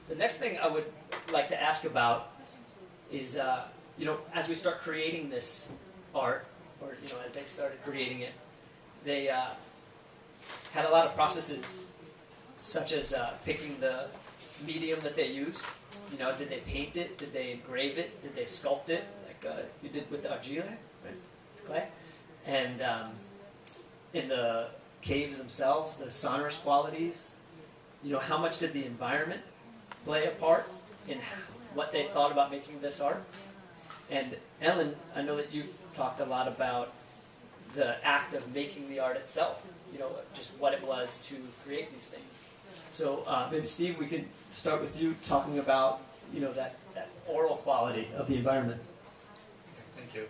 The next thing I would like to ask about is, as we start creating this art, or as they started creating it, they had a lot of processes, such as picking the medium that they used. Did they paint it? Did they engrave it? Did they sculpt it, like you did with the argile, right? Clay? And in the caves themselves, the sonorous qualities. How much did the environment play a part in what they thought about making this art? And Ellen, I know that you've talked a lot about the act of making the art itself, just what it was to create these things. So maybe Steve, we could start with you talking about, that oral quality of the environment. Thank you.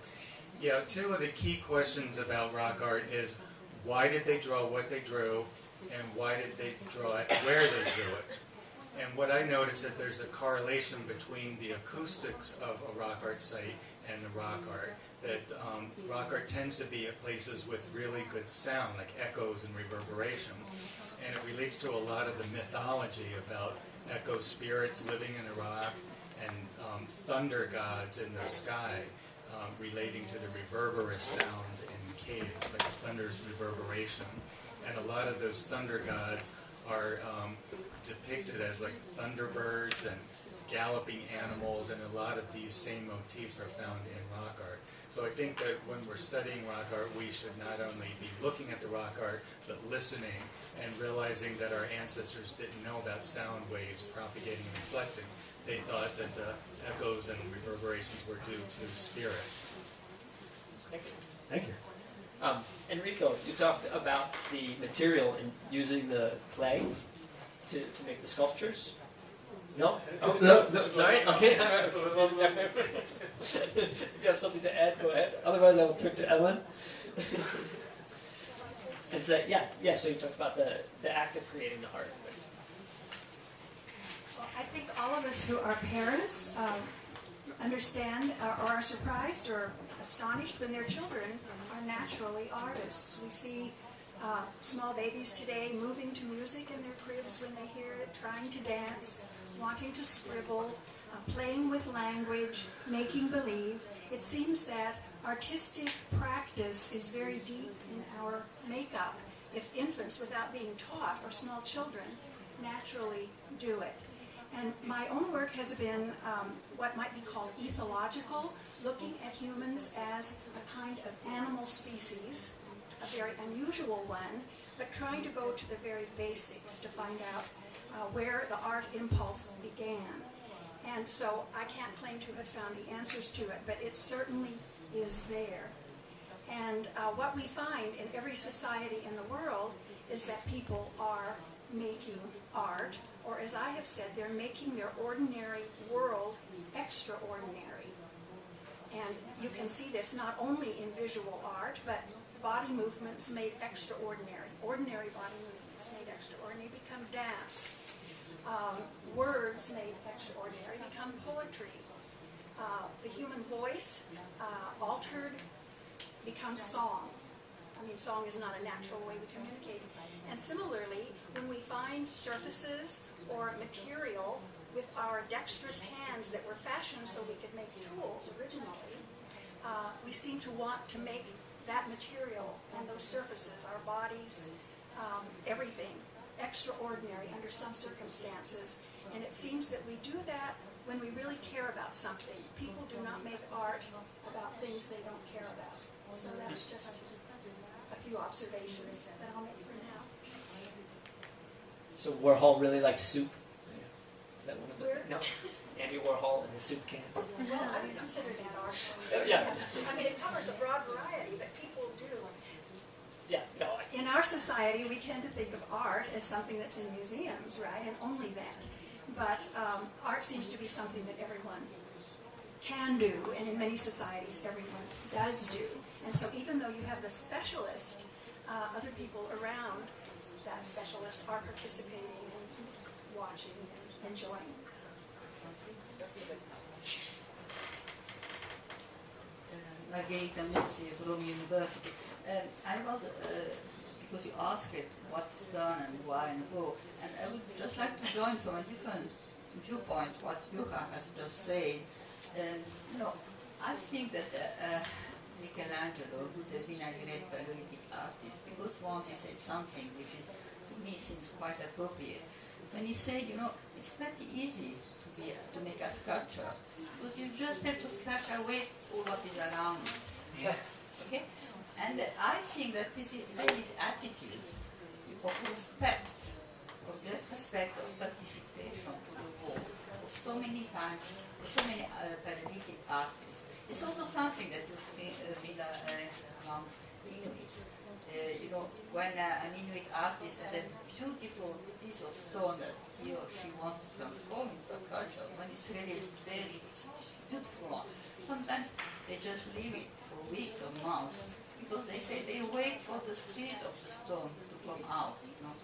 Yeah, two of the key questions about rock art is, why did they draw what they drew, and why did they draw it where they drew it? And what I noticed that there's a correlation between the acoustics of a rock art site and the rock art. That rock art tends to be at places with really good sound, like echoes and reverberation. And it relates to a lot of the mythology about echo spirits living in the rock and thunder gods in the sky, relating to the reverberous sounds in caves, like thunder's reverberation. And a lot of those thunder gods are depicted as like thunderbirds and galloping animals, and a lot of these same motifs are found in rock art. So I think that when we're studying rock art, we should not only be looking at the rock art, but listening and realizing that our ancestors didn't know about sound waves propagating and reflecting. They thought that the echoes and reverberations were due to spirits. Thank you. Thank you. Enrico, you talked about the material and using the clay to make the sculptures. No? Oh, no. Sorry? Okay. If you have something to add, go ahead. Otherwise, I will turn to Ellen. And say, so you talked about the act of creating the art. Well, I think all of us who are parents understand or are surprised or astonished when their children are naturally artists. We see small babies today moving to music in their cribs when they hear it, trying to dance, wanting to scribble, playing with language, making believe. It seems that artistic practice is very deep in our makeup. If infants, without being taught, or small children, naturally do it. And my own work has been what might be called ethological, looking at humans as a kind of animal species, a very unusual one, but trying to go to the very basics to find out where the art impulse began. And so I can't claim to have found the answers to it, but it certainly is there. And what we find in every society in the world is that people are making art, or as I have said, they're making their ordinary world extraordinary. And you can see this not only in visual art, but body movements made extraordinary. Ordinary body movements made extraordinary become dance. Words made extraordinary become poetry. The human voice altered becomes song. I mean, song is not a natural way to communicate. And similarly, when we find surfaces or material with our dexterous hands that were fashioned so we could make tools originally, we seem to want to make that material and those surfaces, our bodies, everything, extraordinary under some circumstances. And it seems that we do that when we really care about something. People do not make art about things they don't care about. So that's just a few observations that I'll make for now. So Warhol really liked soup? Is that one of the... Where? No. Andy Warhol and his soup cans. Well, I would consider that art. Yeah. I mean, it covers a broad variety, but people do. Yeah, no. In our society, we tend to think of art as something that's in museums, right, and only that. But art seems to be something that everyone can do, and in many societies, everyone does do. And so even though you have the specialist, other people around that specialist are participating and watching and enjoying. Margherita Muzzi from university. I was, because you asked it, what's done and why and who, and I would just like to join from a different viewpoint what Johan has just said. You know, I think that Michelangelo would have been a great paleolithic artist, because once he said something which is, to me, seems quite appropriate. When he said, you know, it's pretty easy to make a sculpture, because you just have to scratch away all what is around it. Yeah. Okay? And I think that this is really attitude of respect, of great respect, of participation to the work, of so many times, so many paleolithic artists. It's also something that you feel among Inuits. You know, when an Inuit artist has a beautiful piece of stone that he or she wants to transform into a culture, when it's really very beautiful one, sometimes they just leave it for weeks or months, because they say they wait for the spirit of the stone to come out, you know.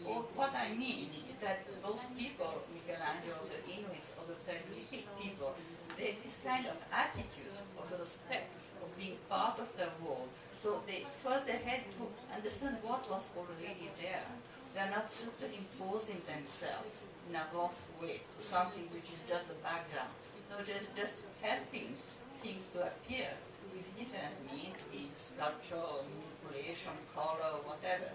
Well, what I mean is that those people, Michelangelo, the Inuits, or the Paleolithic people, they have this kind of attitude of respect, of being part of the world. So first they had to understand what was already there. They are not superimposing themselves in a rough way to something which is just the background. No, just helping things to appear with different means, be it sculpture, or manipulation, color, whatever.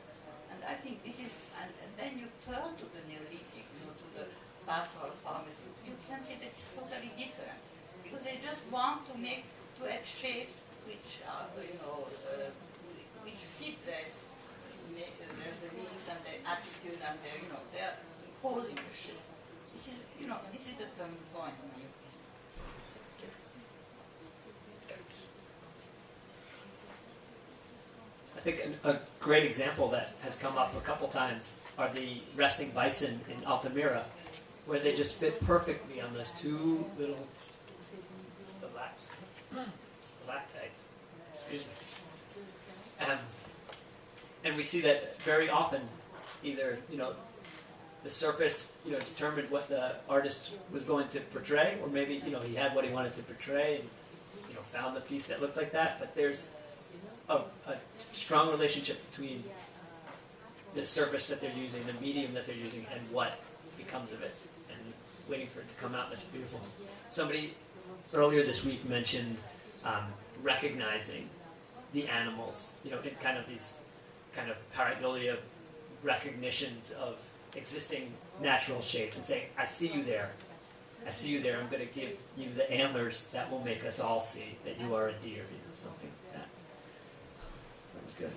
And I think this is, and then you turn to the Neolithic, you know, to the pastoral farmers, you can see that it's totally different. Because they just want to have shapes which are, you know, which fit their beliefs and their attitude and their, you know, they're imposing the shape. This is, you know, this is the turning point in my opinion. I think a great example that has come up a couple times are the resting bison in Altamira, where they just fit perfectly on those two little stalactites. Excuse me. And we see that very often, either, you know, the surface, you know, determined what the artist was going to portray, or maybe, you know, he had what he wanted to portray and, you know, found the piece that looked like that. But there's a strong relationship between the surface that they're using, the medium that they're using, and what becomes of it, and waiting for it to come out. That's beautiful. Somebody earlier this week mentioned recognizing the animals, you know, in kind of these kind of pareidolia recognitions of existing natural shapes, and saying, I see you there. I see you there. I'm going to give you the antlers that will make us all see that you are a deer, you know, something like that. That was good.